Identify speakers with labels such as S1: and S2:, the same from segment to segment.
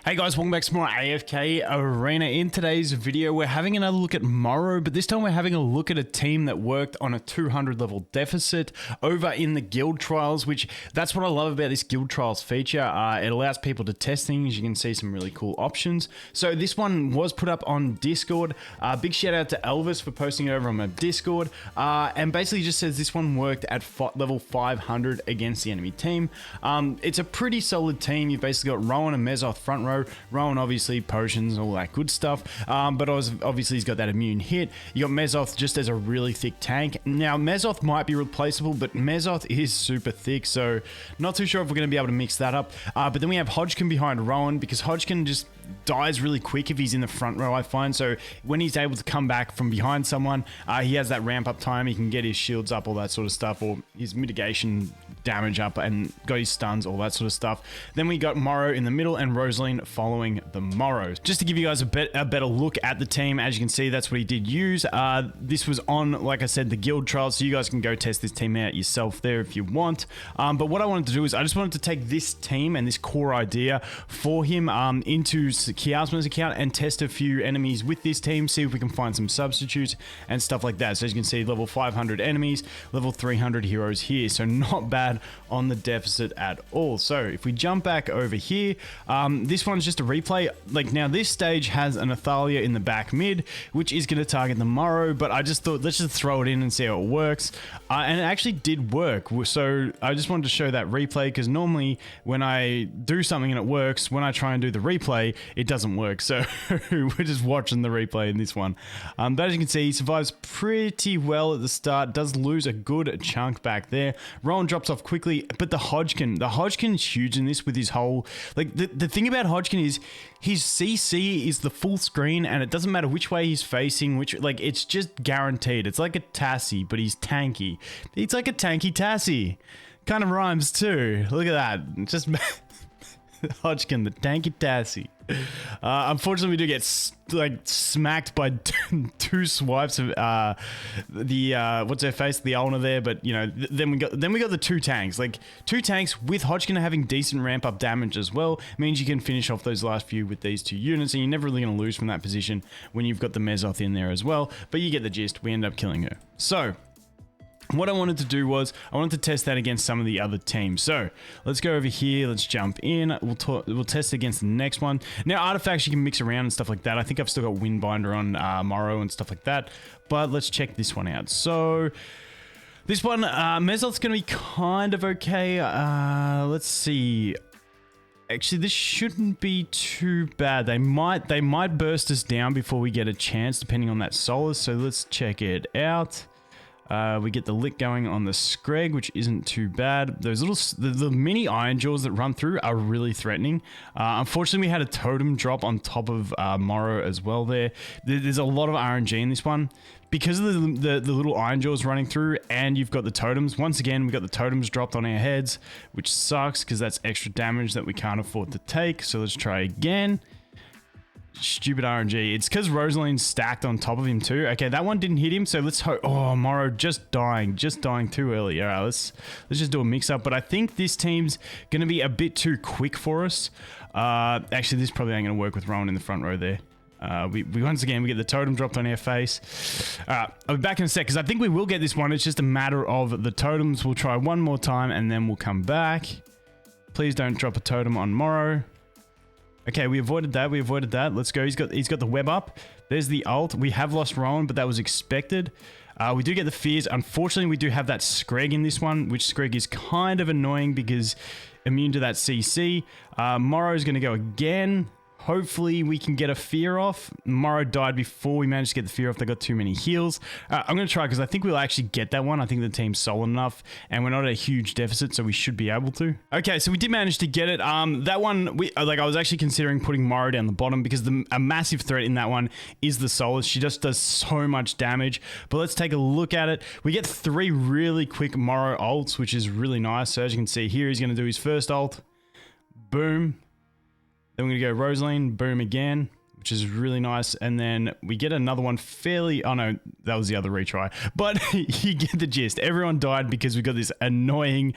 S1: Hey guys, welcome back to Morrow AFK Arena. In today's video, we're having another look at Morrow, but this time we're having a look at a team that worked on a 200 level deficit over in the guild trials, which that's what I love about this guild trials feature. It allows people to test things. You can see some really cool options. So this one was put up on Discord. Big shout out to Elvis for posting it over on my Discord. And basically just says this one worked at level 500 against the enemy team. It's a pretty solid team. You've basically got Rowan and Mezoth front row. Rowan obviously potions, all that good stuff, but obviously he's got that immune hit. You got Mezoth just as a really thick tank. Now Mezoth might be replaceable, but Mezoth is super thick, so not too sure if we're going to be able to mix that up. But then we have Hodgkin behind Rowan, because Hodgkin just dies really quick if he's in the front row, I find. So when he's able to come back from behind someone, he has that ramp up time. He can get his shields up, all that sort of stuff, or his mitigation damage up, and got his stuns, all that sort of stuff. Then we got Morrow in the middle and Rosaline following the Morrow. Just to give you guys a better look at the team, as you can see, that's what he did use. This was on, like I said, the guild trials, so you guys can go test this team out yourself there if you want. But what I wanted to do is I just wanted to take this team and this core idea for him into Kiasma's account and test a few enemies with this team, see if we can find some substitutes and stuff like that. So as you can see, level 500 enemies, level 300 heroes here, so not bad on the deficit at all. So if we jump back over here, this one's just a replay. Like, now this stage has an Athalia in the back mid, which is going to target the Morrow, but I just thought let's just throw it in and see how it works, and it actually did work. So I just wanted to show that replay, because normally when I do something and it works, when I try and do the replay, it doesn't work. So we're just watching the replay in this one. But as you can see, he survives pretty well at the start, does lose a good chunk back there. Rowan drops off quickly, but the Hodgkin's huge in this with his whole, like, the thing about Hodgkin is his CC is the full screen, and it doesn't matter which way he's facing, like, it's just guaranteed. It's like a Tassie, but he's tanky. It's like a tanky Tassie. Kind of rhymes too. Look at that. Just Hodgkin, the tanky Tassie. Unfortunately, we do get smacked by two swipes of what's her face, the Ulna there. But you know, then we got the two tanks. Like, two tanks with Hodgkin having decent ramp up damage as well means you can finish off those last few with these two units, and you're never really going to lose from that position when you've got the Mezoth in there as well. But you get the gist. We end up killing her. So what I wanted to do was I wanted to test that against some of the other teams. So let's go over here. Let's jump in. We'll test against the next one. Now, artifacts you can mix around and stuff like that. I think I've still got Windbinder on Morrow and stuff like that. But let's check this one out. So this one, Mezoth's going to be kind of okay. Let's see. Actually, this shouldn't be too bad. They might burst us down before we get a chance, depending on that Solace. So let's check it out. We get the lick going on the Screg, which isn't too bad. Those little the mini Iron Jaws that run through are really threatening. Unfortunately, we had a totem drop on top of Morrow as well there. There's a lot of RNG in this one. Because of the little Iron Jaws running through, and you've got the totems. Once again, we got the totems dropped on our heads, which sucks because that's extra damage that we can't afford to take. So let's try again. Stupid RNG. It's because Rosaline's stacked on top of him too. Okay, that one didn't hit him, so let's hope. Oh, Morrow just dying too early. All right, let's just do a mix up. But I think this team's gonna be a bit too quick for us. Actually, this probably ain't gonna work with Rowan in the front row there. We once again, we get the totem dropped on our face. I'll be back in a sec, because I think we will get this one. It's just a matter of the totems. We'll try one more time, and then we'll come back. Please don't drop a totem on Morrow. Okay, we avoided that. Let's go. He's got the web up. There's the ult. We have lost Rowan, but that was expected. We do get the fears. Unfortunately, we do have that Screg in this one, which Screg is kind of annoying because immune to that CC. Morrow's going to go again. Hopefully we can get a fear off. Morrow died before we managed to get the fear off. They got too many heals. I'm going to try, because I think we'll actually get that one. I think the team's solid enough, and we're not at a huge deficit, so we should be able to. Okay, so we did manage to get it. That one, I was actually considering putting Morrow down the bottom, because a massive threat in that one is the Solace. She just does so much damage. But let's take a look at it. We get 3 really quick Morrow ults, which is really nice. So as you can see here, he's going to do his first ult. Boom. Then we're going to go Rosaline, boom again. which is really nice. And then we get another one fairly, oh no, that was the other retry. But you get the gist. Everyone died because we got this annoying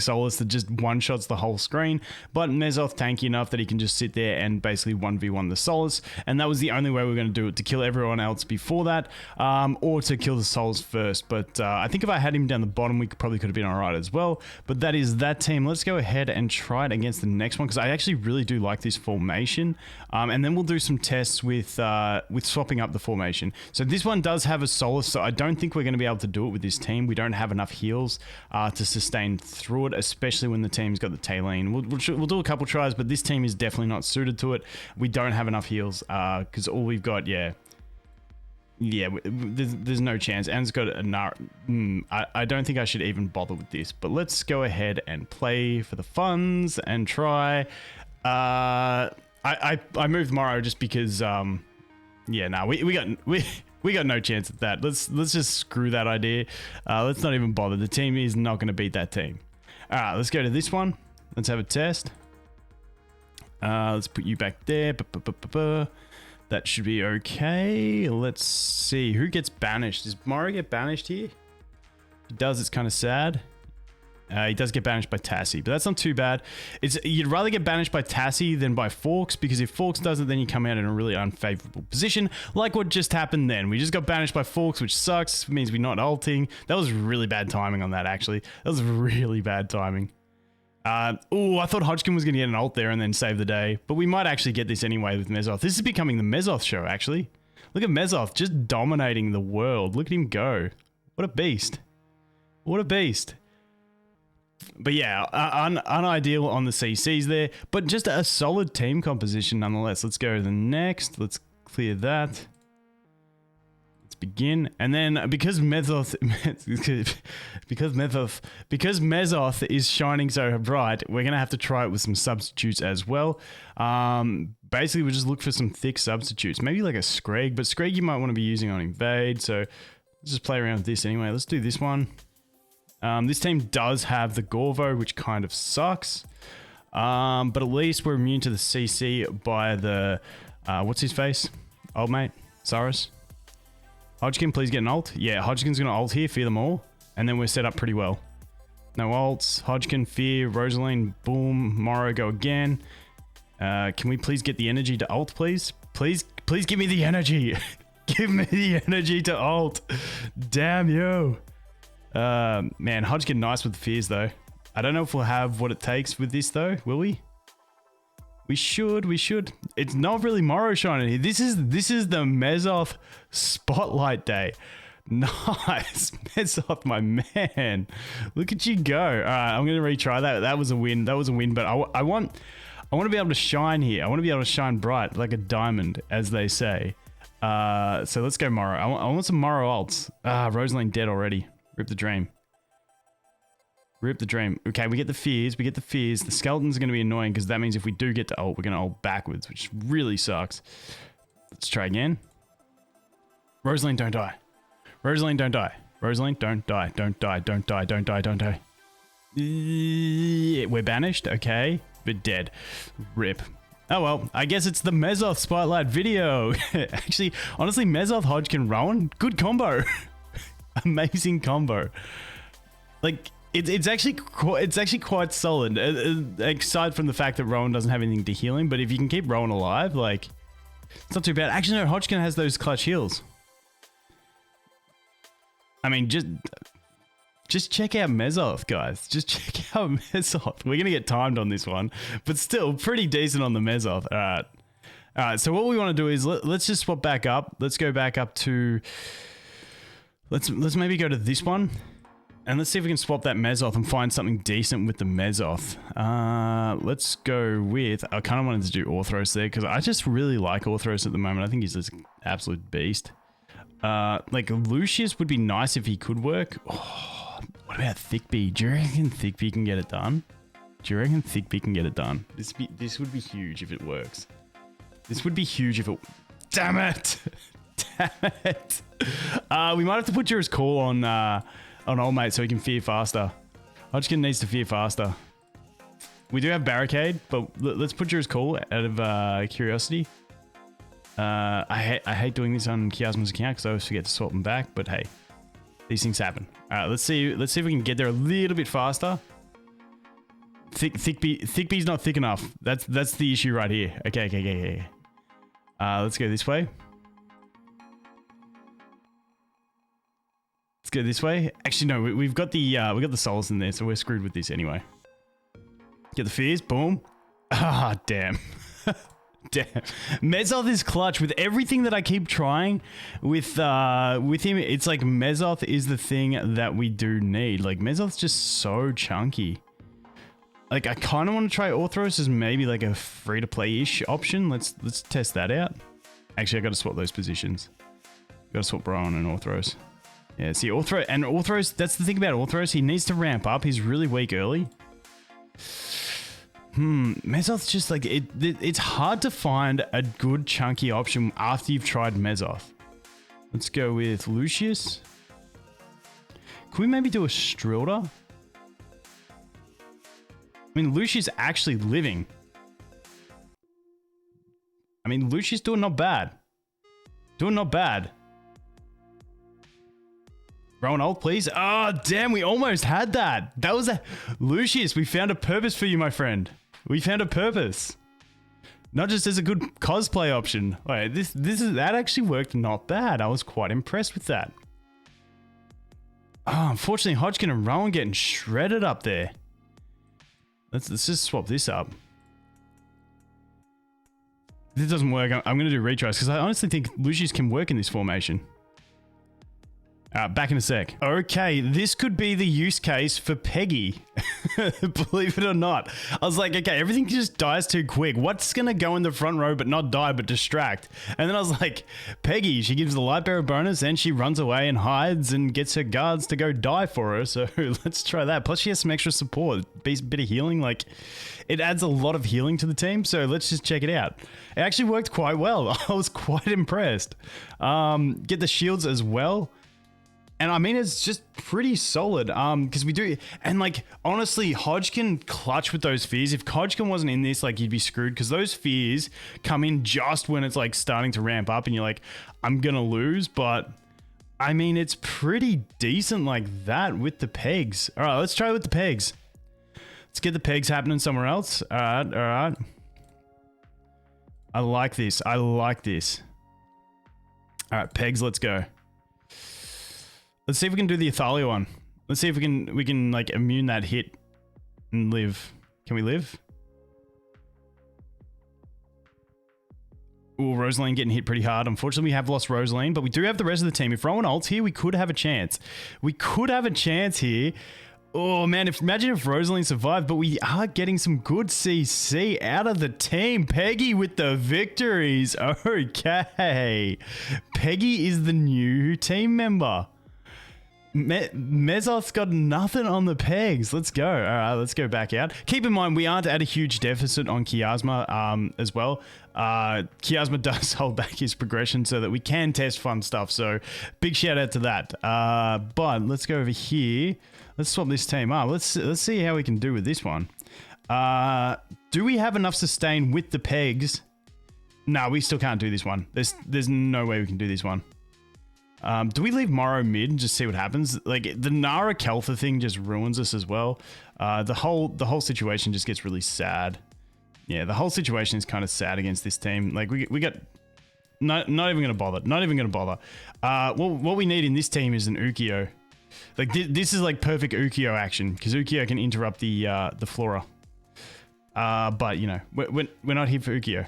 S1: Solus that just one-shots the whole screen. But Mezoth tanky enough that he can just sit there and basically 1v1 the Solus. And that was the only way we were going to do it, to kill everyone else before that, or to kill the Solus first. But I think if I had him down the bottom, we probably could have been alright as well. But that is that team. Let's go ahead and try it against the next one, because I actually really do like this formation. And then we'll do some tests with swapping up the formation. So this one does have a Solus, so I don't think we're going to be able to do it with this team. We don't have enough heals to sustain through it, especially when the team's got the Taylene. We'll do a couple tries, but this team is definitely not suited to it. We don't have enough heals because all we've got, there's no chance. And it's got a Nara. I don't think I should even bother with this, but let's go ahead and play for the funds and try. I moved Morrow just because we got no chance at that. Let's just screw that idea. Let's not even bother. The team is not going to beat that team. All right, let's go to this one. Let's have a test. Let's put you back there. That should be okay. Let's see who gets banished. Does Morrow get banished here? If he does, it's kind of sad. He does get banished by Tassie, but that's not too bad. You'd rather get banished by Tassie than by Forks, because if Forks does it, then you come out in a really unfavorable position, like what just happened then. We just got banished by Forks, which sucks. It means we're not ulting. That was really bad timing on that, actually. That was really bad timing. I thought Hodgkin was going to get an ult there and then save the day, but we might actually get this anyway with Mezoth. This is becoming the Mezoth show, actually. Look at Mezoth just dominating the world. Look at him go. What a beast. What a beast. But yeah, unideal on the CCs there, but just a solid team composition nonetheless. Let's go to the next. Let's clear that. Let's begin. And then because Mezoth is shining so bright, we're going to have to try it with some substitutes as well. Basically, we just look for some thick substitutes. Maybe like a Screg, but Screg you might want to be using on Invade. So let's just play around with this anyway. Let's do this one. This team does have the Gorvo, which kind of sucks. But at least we're immune to the CC by the... what's his face? Old mate? Cyrus? Hodgkin, please get an ult. Yeah, Hodgkin's going to ult here, fear them all. And then we're set up pretty well. No ults. Hodgkin, fear, Rosaline, boom. Morrow, go again. Can we please get the energy to ult, please? Please give me the energy. Give me the energy to ult. Damn you. Man, Hodgkin nice with the fears though. I don't know if we'll have what it takes with this though, will we? We should. It's not really Morrow shining here. This is the Mezoth spotlight day. Nice. Mezoth, my man. Look at you go. Alright, I'm gonna retry that. That was a win, but I want to be able to shine here. I want to be able to shine bright like a diamond, as they say. So let's go Morrow. I want some Morrow ults. Rosaline dead already. Rip the dream. Rip the dream. Okay, we get the fears. The skeleton's going to be annoying because that means if we do get to ult, we're going to ult backwards, which really sucks. Let's try again. Rosaline, don't die. Rosaline, don't die. Rosaline, don't die. Don't die. Don't die. Don't die. Don't die. We're banished. Okay. But dead. Rip. Oh well, I guess it's the Mezoth Spotlight video. Actually, honestly, Mezoth, Hodgkin, Rowan, good combo. Amazing combo. Like it's actually quite solid. Aside from the fact that Rowan doesn't have anything to heal him, but if you can keep Rowan alive, like it's not too bad. Actually, no, Hodgkin has those clutch heals. I mean, just check out Mezoth, guys. Just check out Mezoth. We're gonna get timed on this one, but still pretty decent on the Mezoth. All right. So what we want to do is let's just swap back up. Let's go back up to. Let's maybe go to this one, and let's see if we can swap that Mezoth and find something decent with the Mezoth. Let's go with... I kind of wanted to do Orthros there, because I just really like Orthros at the moment. I think he's an absolute beast. Like, Lucius would be nice if he could work. Oh, what about Thickbee? Do you reckon Thickbee can get it done? This would be huge if it works. This would be huge if it... Damn it! Damn it! We might have to put Jura's Call on Old Mate so he can fear faster. Hodgkin needs to fear faster. We do have Barricade, but let's put Jura's Call out of curiosity. I hate doing this on Kiasma's account because I always forget to swap them back, but hey, these things happen. All right, let's see if we can get there a little bit faster. Thick B's not thick enough. That's the issue right here. Okay. Let's go this way. Let's go this way. Actually, no, we've got the souls in there, so we're screwed with this anyway. Get the fears, boom. Ah, damn. Damn. Mezoth is clutch with everything that I keep trying with him. It's like Mezoth is the thing that we do need. Like Mezoth's just so chunky. Like I kind of want to try Orthros as maybe like a free-to-play-ish option. Let's test that out. Actually, I got to swap those positions. Got to swap Brian and Orthros. Yeah, see Orthros, that's the thing about Orthros. He needs to ramp up. He's really weak early. Mezoth's just like, it's hard to find a good chunky option after you've tried Mezoth. Let's go with Lucius. Can we maybe do a Strilder? I mean, Lucius actually living. I mean, Lucius doing not bad. Doing not bad. Rowan ult, please. Oh, damn, we almost had that. That was a... Lucius, we found a purpose for you, my friend. We found a purpose. Not just as a good cosplay option. Wait, that actually worked not bad. I was quite impressed with that. Oh, unfortunately, Hodgkin and Rowan getting shredded up there. Let's just swap this up. If this doesn't work, I'm going to do retries because I honestly think Lucius can work in this formation. Back in a sec. Okay, this could be the use case for Peggy. Believe it or not. I was like, okay, everything just dies too quick. What's going to go in the front row but not die but distract? And then I was like, Peggy, she gives the light bearer bonus and she runs away and hides and gets her guards to go die for her. So let's try that. Plus she has some extra support. A bit of healing. Like, it adds a lot of healing to the team. So let's just check it out. It actually worked quite well. I was quite impressed. Get the shields as well. And I mean, it's just pretty solid because we do. And like, honestly, Hodgkin clutch with those fears. If Hodgkin wasn't in this, like you'd be screwed because those fears come in just when it's like starting to ramp up and you're like, I'm going to lose. But I mean, it's pretty decent like that with the pegs. All right, let's try with the pegs. Let's get the pegs happening somewhere else. All right. I like this. I like this. All right, pegs, let's go. Let's see if we can do the Athalia one. Let's see if we can like immune that hit and live. Can we live? Ooh, Rosaline getting hit pretty hard. Unfortunately, we have lost Rosaline, but we do have the rest of the team. If Rowan ults here, we could have a chance. We could have a chance here. Oh man, imagine if Rosaline survived, but we are getting some good CC out of the team. Peggy with the victories. Okay. Peggy is the new team member. Mezoth's got nothing on the pegs. Let's go. All right, let's go back out. Keep in mind, we aren't at a huge deficit on Kiasma as well. Kiasma does hold back his progression so that we can test fun stuff. So big shout out to that. But let's go over here. Let's swap this team up. Let's see how we can do with this one. Do we have enough sustain with the pegs? No, we still can't do this one. There's no way we can do this one. Do we leave Morrow mid and just see what happens? Like the Nara Keltha thing just ruins us as well. The whole situation just gets really sad. Yeah, the whole situation is kind of sad against this team. Like we got not even gonna bother. Not even gonna bother. What we need in this team is an Ukio. Like this is like perfect Ukio action because Ukio can interrupt the Flora. But you know we're not here for Ukio.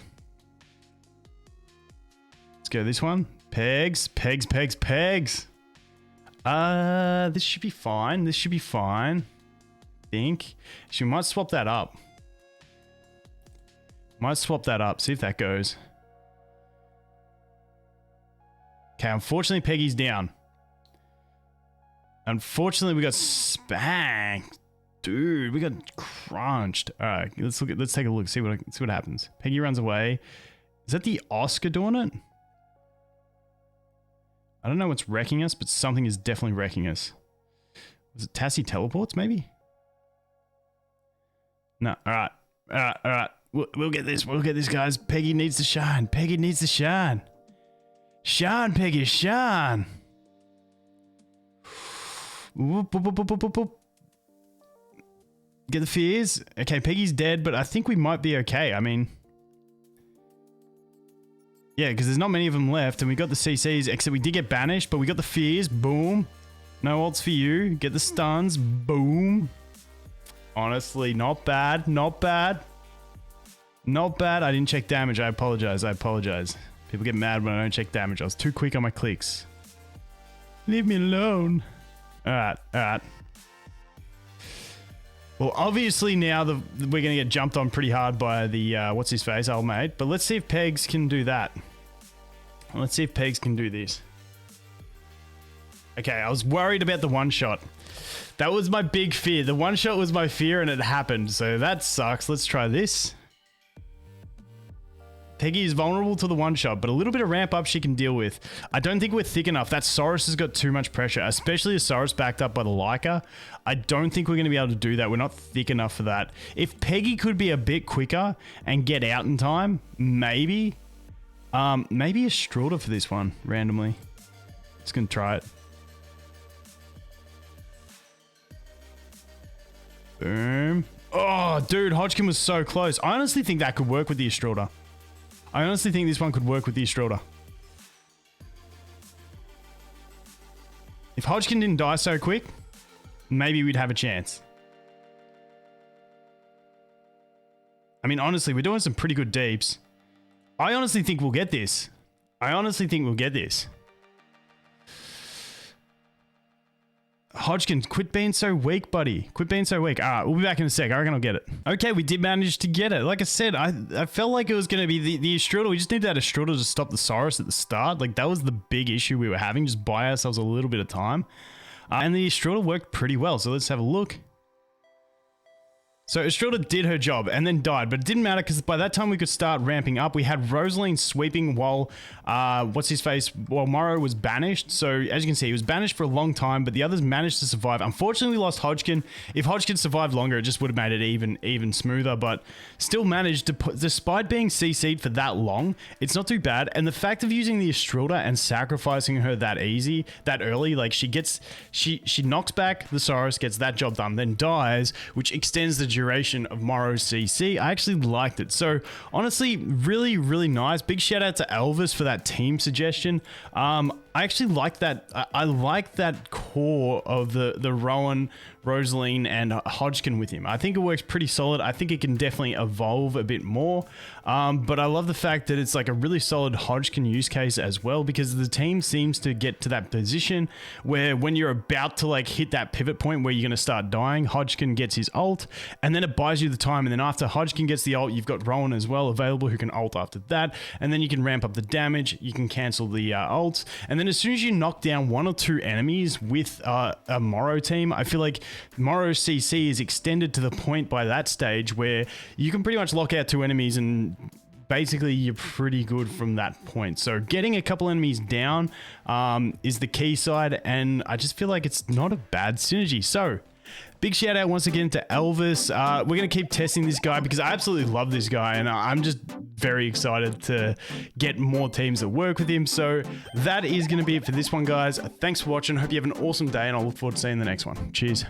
S1: Let's go this one. Pegs. This should be fine. This should be fine. I think. She might swap that up. See if that goes. Okay, unfortunately, Peggy's down. Unfortunately, we got spanked. Dude, we got crunched. All right, let's take a look. See what happens. Peggy runs away. Is that the Oscar doing it? I don't know what's wrecking us, but something is definitely wrecking us. Was it Tassie teleports, maybe? No, all right. We'll get this. We'll get this, guys. Peggy needs to shine. Peggy needs to shine. Shine, Peggy, shine. Whoop, whoop, whoop, whoop, whoop, whoop. Get the fears. Okay, Peggy's dead, but I think we might be okay. I mean, yeah, because there's not many of them left, and we got the CCs, except we did get banished, but we got the fears. Boom. No ults for you. Get the stuns. Boom. Honestly, not bad. Not bad. Not bad. I didn't check damage. I apologize. I apologize. People get mad when I don't check damage. I was too quick on my clicks. Leave me alone. Alright, alright. Well, obviously now we're going to get jumped on pretty hard by the, what's his face, old mate. But let's see if Pegs can do that. Let's see if Pegs can do this. Okay, I was worried about the one shot. That was my big fear. The one shot was my fear and it happened. So that sucks. Let's try this. Peggy is vulnerable to the one shot, but a little bit of ramp up she can deal with. I don't think we're thick enough. That Saurus has got too much pressure, especially a Saurus backed up by the Leica. I don't think we're going to be able to do that. We're not thick enough for that. If Peggy could be a bit quicker and get out in time, maybe. Maybe a Straughter for this one, randomly. Just going to try it. Boom. Oh, dude, Hodgkin was so close. I honestly think that could work with the Straughter. I honestly think this one could work with the Straughter. If Hodgkin didn't die so quick, maybe we'd have a chance. I mean, honestly, we're doing some pretty good deeps. I honestly think we'll get this. I honestly think we'll get this. Hodgkin, quit being so weak, buddy. Quit being so weak. All right, we'll be back in a sec. I reckon I'll get it. Okay, we did manage to get it. Like I said, I felt like it was going to be the Straughter. We just needed that Straughter to stop the Saurus at the start. Like, that was the big issue we were having. Just buy ourselves a little bit of time. And the Straughter worked pretty well. So let's have a look. So Estrelda did her job and then died, but it didn't matter because by that time we could start ramping up. We had Rosaline sweeping while, while Morrow was banished. So as you can see, he was banished for a long time, but the others managed to survive. Unfortunately, we lost Hodgkin. If Hodgkin survived longer, it just would have made it even smoother, but still managed to put, despite being CC'd for that long, it's not too bad. And the fact of using the Estrelda and sacrificing her that early, like she knocks back the Saurus, gets that job done, then dies, which extends the duration of Morrow's CC. I actually liked it. So honestly, really, really nice. Big shout out to Elvis for that team suggestion. I actually like that. I like that core of the Rowan, Rosaline, and Hodgkin with him. I think it works pretty solid. I think it can definitely evolve a bit more. But I love the fact that it's like a really solid Hodgkin use case as well, because the team seems to get to that position where when you're about to like hit that pivot point where you're going to start dying, Hodgkin gets his ult, and then it buys you the time. And then after Hodgkin gets the ult, you've got Rowan as well available who can ult after that. And then you can ramp up the damage. You can cancel the ults. And then as soon as you knock down one or two enemies with a Morrow team, I feel like Morrow's CC is extended to the point by that stage where you can pretty much lock out two enemies and basically you're pretty good from that point. So getting a couple enemies down is the key side, and I just feel like it's not a bad synergy. So big shout out once again to Elvis. We're going to keep testing this guy because I absolutely love this guy, and I'm just very excited to get more teams that work with him. So that is going to be it for this one, guys. Thanks for watching. Hope you have an awesome day, and I'll look forward to seeing the next one. Cheers.